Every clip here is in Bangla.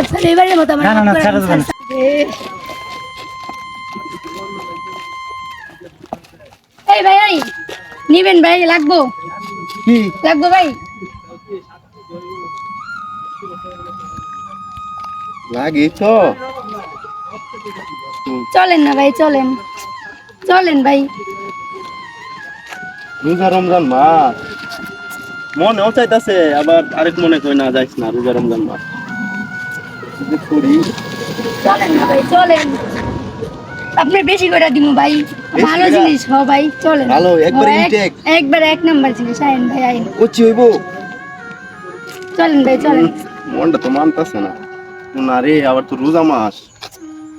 স্যার স্যার এবারের মতো আমার না, না, মাফ না, করে ছাড়া দিন, যাবে না। Sir, sir. এই ভাই এই নিবেন ভাই লাগবো কি লাগবো ভাই লাগে তো চলেন না ভাই চলেন চলেন ভাই রোজা রমজান মাস মনেও চাইতাছে আবার আরেক মনে কই না যাইস না রোজা রমজান মাস যে করি চলেন না ভাই চলেন আপনি বেশি করে দিব ভাই বেশি ভালো কইরা? জিনিস হ ভাই চলেন ভালো, একবার হ, intake? একবার এক নাম্বার জিনিস আইন ভাই আইন করছি হইব চলেন ভাই চলেন মনটা তো মানতাছে না না রে আবার তো রোজা মাস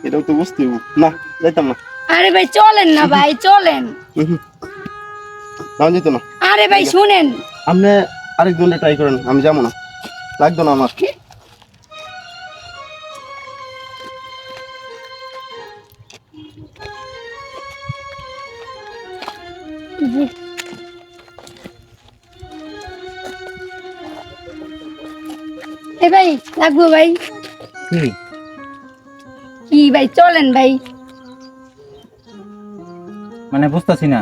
এটাও তো বুঝতে হইব না যাইতাম না আরে ভাই চলেন না ভাই চলেন না যেত না আরে ভাই শুনেন আপনি আরেকজনে ট্রাই করেন আমি যাবো না লাগতো না আমার এ ভাই লাগবো ভাই কি কি ভাই চলেন ভাই মানে বুঝতাছি না।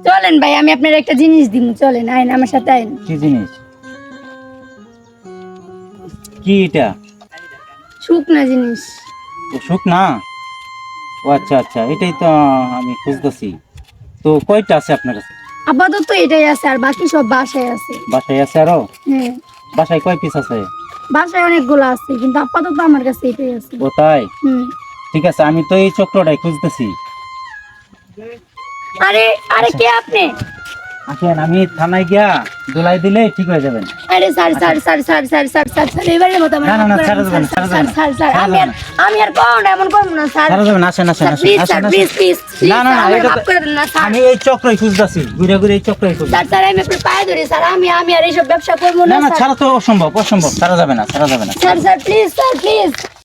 চলেন ভাই আমি আপনার একটা জিনিস দিব চলেন আইন আমার সাথে আইন কি জিনিস? কি এটা? শুকনা জিনিস অসুখ না? ও আচ্ছা আচ্ছা, এটাই তো আমি খুঁজতেছি। তো কয়টা আছে আপনার কাছে? আপাতত এটাই আছে আর বাকি সব বাসায় আছে বাসায় আছে আরো? হ্যাঁ বাসায় কয় পিস আছে? বাসায় অনেকগুলো আছে কিন্তু আপাতত আমার কাছে এটাই আছে ও তাই? হুম ঠিক আছে, আমি তো এই চক্রটাই খুঁজতেছি। আরে আরে কে আপনি আসেন, আমি থানায় গিয়া দোলাই দিলে ঠিক হয়ে যাবেন। আরে sir sir sir sir sir sir sir sir এবারের মতো আমার না, না, মাফ না, করে ছাড়া দিন, যাবে না, স্যার, ছাড়া স্যার, যাবে না। স্যার, স্যার, ছাড়া যাবে না। আমি আর করবো না এমন করবো না স্যার ছাড়া যাবে না, আসেন আসেন আসেন প্লিজ আসেন স্যার আসেন। প্লিজ প্লিজ না না না, আমার এটা মাফ তো- করে দিন না স্যার আমি এই চক্রই খুঁজতেছি, ঘুরে ঘুরে এই চক্রই খুঁজতেছি। স্যার স্যার আমি আপনার পায়ে ধরি স্যার আমি আর এইসব ব্যবসা করবো না না না, স্যার ছাড়া তো অসম্ভব অসম্ভব, ছাড়া যাবে না, ছাড়া যাবে না। Sir please sir please